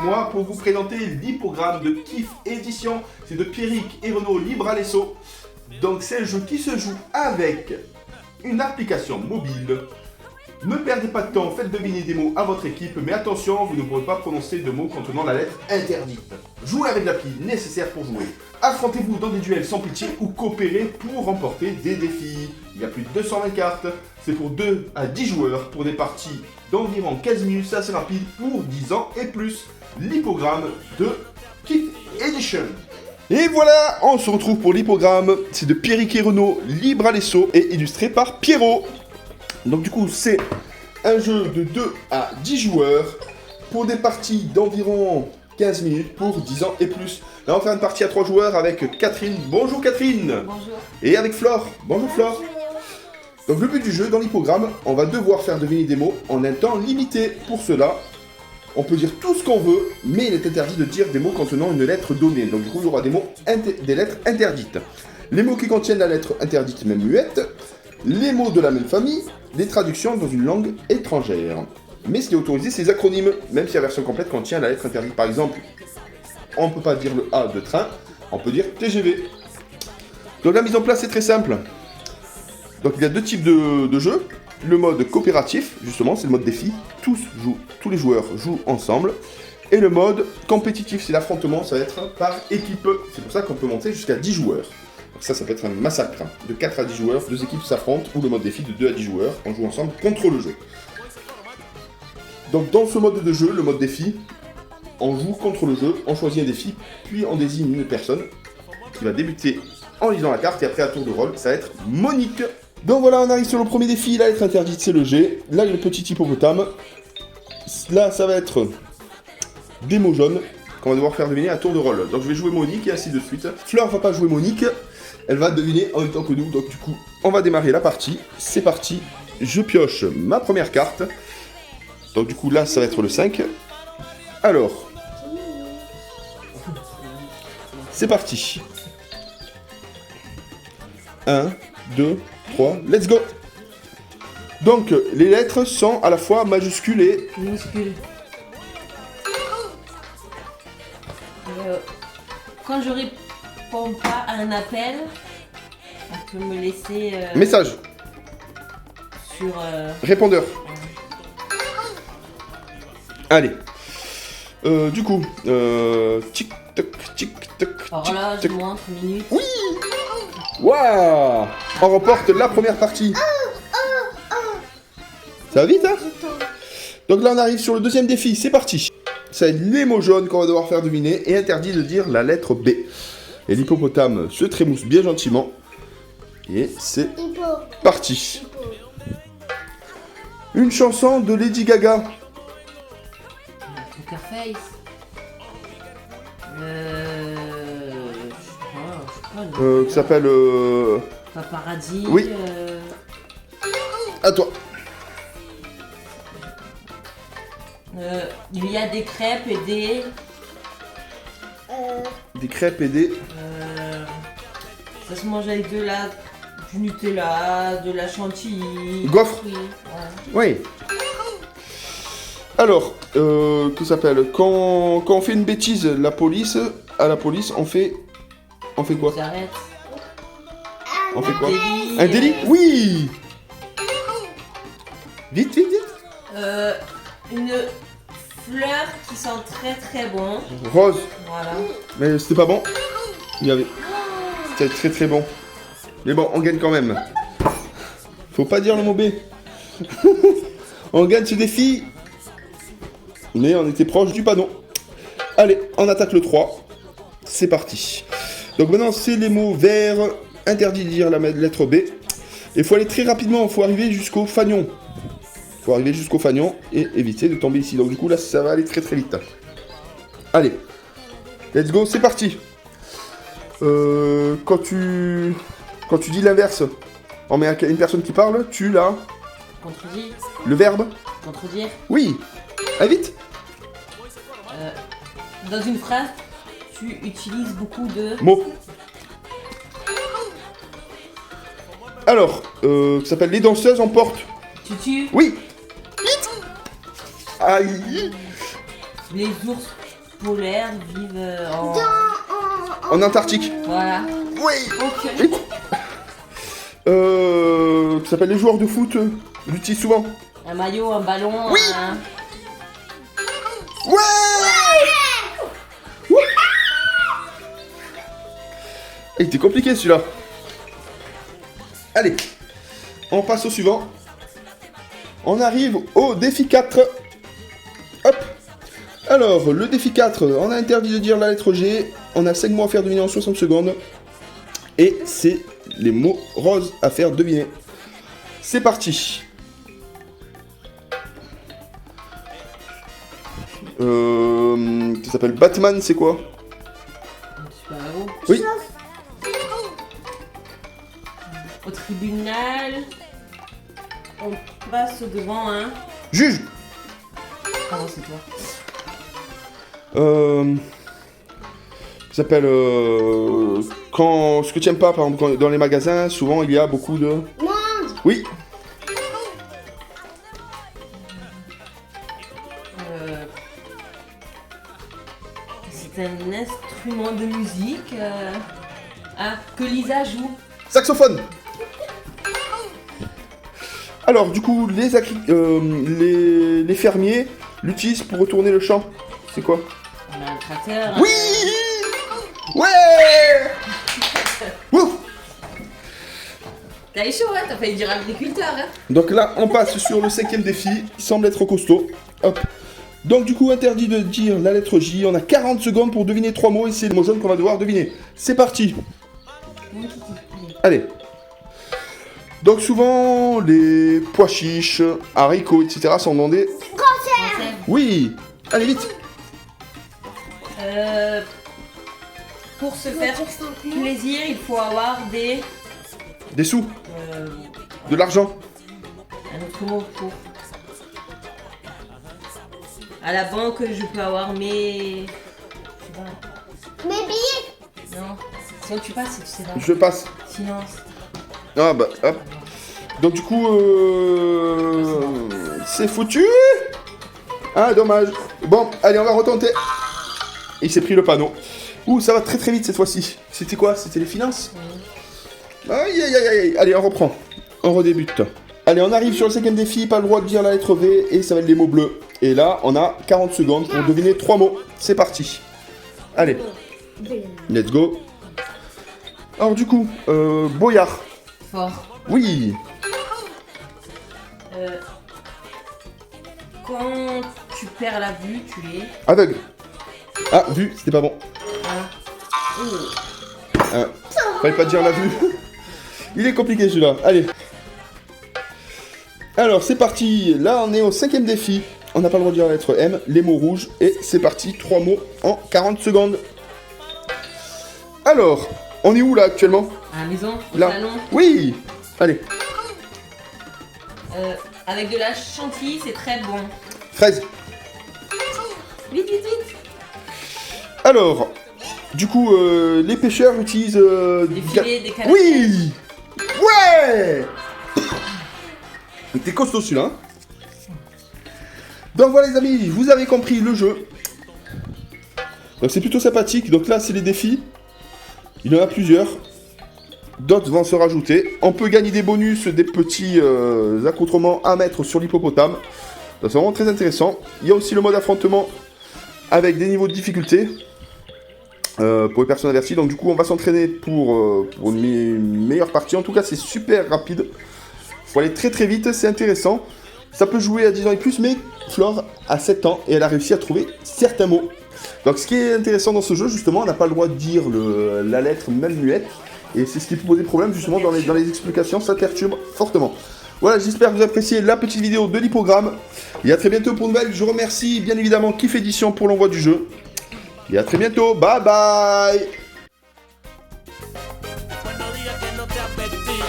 moi pour vous présenter l'hippogramme de Kiff Édition. C'est de Pierrick et Renaud Libre à l'Esso. Donc c'est un jeu qui se joue avec une application mobile. Ne perdez pas de temps, faites deviner des mots à votre équipe, mais attention, vous ne pourrez pas prononcer de mots contenant la lettre interdite. Jouez avec l'appli nécessaire pour jouer. Affrontez-vous dans des duels sans pitié ou coopérez pour remporter des défis. Il y a plus de 220 cartes, c'est pour 2 à 10 joueurs pour des parties d'environ 15 minutes, c'est assez rapide pour 10 ans et plus. L'hippogramme de Kiff Edition. Et voilà, on se retrouve pour l'hippogramme, c'est de Pierrick et Renaud, Libre à l'Esso et illustré par Pierrot. Donc du coup, c'est un jeu de 2 à 10 joueurs pour des parties d'environ 15 minutes pour 10 ans et plus. Là, on va faire une partie à 3 joueurs avec Catherine. Bonjour Catherine. Bonjour. Et avec Flore. Bonjour Flore. Donc le but du jeu, dans l'hippogramme, on va devoir faire deviner des mots en un temps limité. Pour cela, on peut dire tout ce qu'on veut, mais il est interdit de dire des mots contenant une lettre donnée. Donc du coup, il y aura des lettres interdites. Les mots qui contiennent la lettre interdite, même muette, les mots de la même famille, des traductions dans une langue étrangère. Mais ce qui est autorisé, c'est les acronymes, même si la version complète contient la lettre interdite. Par exemple, on ne peut pas dire le A de train, on peut dire TGV. Donc la mise en place est très simple. Donc il y a deux types de jeux. Le mode coopératif, justement, c'est le mode défi. Tous les joueurs jouent ensemble. Et le mode compétitif, c'est l'affrontement, ça va être par équipe. C'est pour ça qu'on peut monter jusqu'à 10 joueurs. Donc ça peut être un massacre. De 4 à 10 joueurs, 2 équipes s'affrontent. Ou le mode défi de 2 à 10 joueurs, on joue ensemble contre le jeu. Donc dans ce mode de jeu, le mode défi, on joue contre le jeu, on choisit un défi, puis on désigne une personne qui va débuter en lisant la carte, et après à tour de rôle, ça va être Monique. Donc voilà, on arrive sur le premier défi, la lettre interdite c'est le G, là il y a le petit hippopotame, là ça va être des mots jaunes qu'on va devoir faire deviner à tour de rôle. Donc je vais jouer Monique et ainsi de suite. Fleur va pas jouer Monique, elle va deviner en même temps que nous, donc du coup on va démarrer la partie, c'est parti, je pioche ma première carte. Donc du coup là ça va être le 5. Alors, c'est parti. 1, 2, 3, let's go. Donc les lettres sont à la fois majuscules et Minuscule. Quand je réponds pas à un appel, on peut me laisser message, sur... répondeur. Allez. Du coup, tic tac, tic tac. Horloge, tic, montre, minute. oui. Waouh. On remporte la première partie. Ça va vite, hein? Donc là, on arrive sur le deuxième défi. C'est parti. C'est les mots jaunes qu'on va devoir faire deviner et interdit de dire la lettre B. Et l'hippopotame se trémousse bien gentiment. Et c'est parti. Une chanson de Lady Gaga. Poker Face. Qui s'appelle... Paparazzi. Oui. À toi. Il y a des crêpes et des... Des crêpes et des... ça se mange avec du Nutella, de la chantilly. Gaufre. Oui. Oui. Alors, que s'appelle quand on fait une bêtise, à la police, on fait quoi? S'arrête. On fait quoi? Délit, Un délit? Oui. Vite, vite, vite. Une fleur qui sent très très bon. Rose. Voilà. Mais c'était pas bon. Il y avait... C'était très très bon. Mais bon, on gagne quand même. Faut pas dire le mot B. On gagne ce défi. Mais on était proche du panneau. Allez, on attaque le 3. C'est parti. Donc maintenant, c'est les mots verts. Interdit de dire la lettre B. Et il faut aller très rapidement. Il faut arriver jusqu'au fanion. Il faut arriver jusqu'au fanion et éviter de tomber ici. Donc du coup, là, ça va aller très très vite. Allez. Let's go, c'est parti. Quand tu dis l'inverse, on met une personne qui parle, tu l'as. Contredire. Le verbe. Contredire. Oui. Allez, vite. Dans une phrase, tu utilises beaucoup de... Mots. Alors, ça s'appelle les danseuses en porte. Tutu. Oui. Vite. Aïe. Les ours polaires vivent en... En Antarctique. Voilà. Oui. Ok. Oui. Ça s'appelle les joueurs de foot l'utilisent souvent. Un maillot, un ballon, Oui. un... Ouais. Ouais. Il était compliqué celui-là. Allez, on passe au suivant. On arrive au défi 4. Hop. Alors, le défi 4, on a interdit de dire la lettre G. On a 5 mots à faire deviner en 60 secondes. Et c'est les mots roses à faire deviner. C'est parti. Ça s'appelle Batman, c'est quoi? Super-héros. Oui. Au tribunal, on passe devant un... Juge. Pardon, c'est toi. Ça s'appelle quand ce que tu aimes pas, par exemple, dans les magasins, souvent il y a beaucoup de... Oui. C'est un instrument de musique que Lisa joue. Saxophone. Alors, du coup, les fermiers l'utilisent pour retourner le champ. C'est quoi? On a un tracteur. Oui. Ouais. Ouf. T'as eu chaud, hein? T'as failli dire agriculteur, hein? Donc là, on passe sur le 5e défi. Il semble être costaud. Hop. Donc du coup, interdit de dire la lettre J. On a 40 secondes pour deviner 3 mots et c'est le mot jaune qu'on va devoir deviner. C'est parti. Allez. Donc souvent, les pois chiches, haricots, etc. sont dans des... Oui. Allez, vite. Pour se faire plaisir, il faut avoir des... Des sous. De l'argent. Un autre mot pour... À la banque, je peux avoir mes... Je sais pas. Mes billets. Non. Sinon tu passes si tu sais pas. Je passe. Sinon... Ah bah, hop. Donc du coup, c'est foutu. Ah, dommage. Bon, allez, on va retenter. Il s'est pris le panneau. Ouh, ça va très très vite cette fois-ci. C'était quoi? C'était les finances? Aïe aïe aïe aïe. Allez, on reprend. On redébute. Allez, on arrive sur le 5e défi. Pas le droit de dire la lettre V et ça va être les mots bleus. Et là, on a 40 secondes pour deviner 3 mots. C'est parti. Allez. Let's go. Alors du coup, Boyard. Fort. Oui. Quand tu perds la vue, tu es... Aveugle. Ah, vue, c'était pas bon. Fallait pas dire la vue. Il est compliqué celui-là. Allez. Alors, c'est parti. Là, on est au 5e défi. On n'a pas le droit de dire la lettre M, les mots rouges. Et c'est parti. 3 mots en 40 secondes. Alors, on est où là actuellement? À la maison, au Là. salon. Oui. Allez. Avec de la chantilly, c'est très bon. Fraise. Vite, vite, vite. Alors, du coup, les pêcheurs utilisent... Des filets, des cannes. Oui. Ouais. T'es costaud celui-là. Hein. Donc voilà les amis, vous avez compris le jeu. Donc c'est plutôt sympathique. Donc là c'est les défis. Il y en a plusieurs. D'autres vont se rajouter. On peut gagner des bonus, des petits accoutrements à mettre sur l'hippopotame. C'est vraiment très intéressant. Il y a aussi le mode affrontement avec des niveaux de difficulté pour les personnes averties. Donc du coup on va s'entraîner pour une meilleure partie. En tout cas c'est super rapide. Faut aller très très vite, c'est intéressant. Ça peut jouer à 10 ans et plus, mais Flore a 7 ans et elle a réussi à trouver certains mots. Donc ce qui est intéressant dans ce jeu, justement, on n'a pas le droit de dire la lettre même muette. Et c'est ce qui peut poser problème, justement, dans les explications, ça perturbe fortement. Voilà, j'espère que vous appréciez la petite vidéo de l'hippogramme. Et à très bientôt pour une nouvelle. Je remercie bien évidemment Kiff Édition pour l'envoi du jeu. Et à très bientôt, bye bye. Buenos días que no te apetí.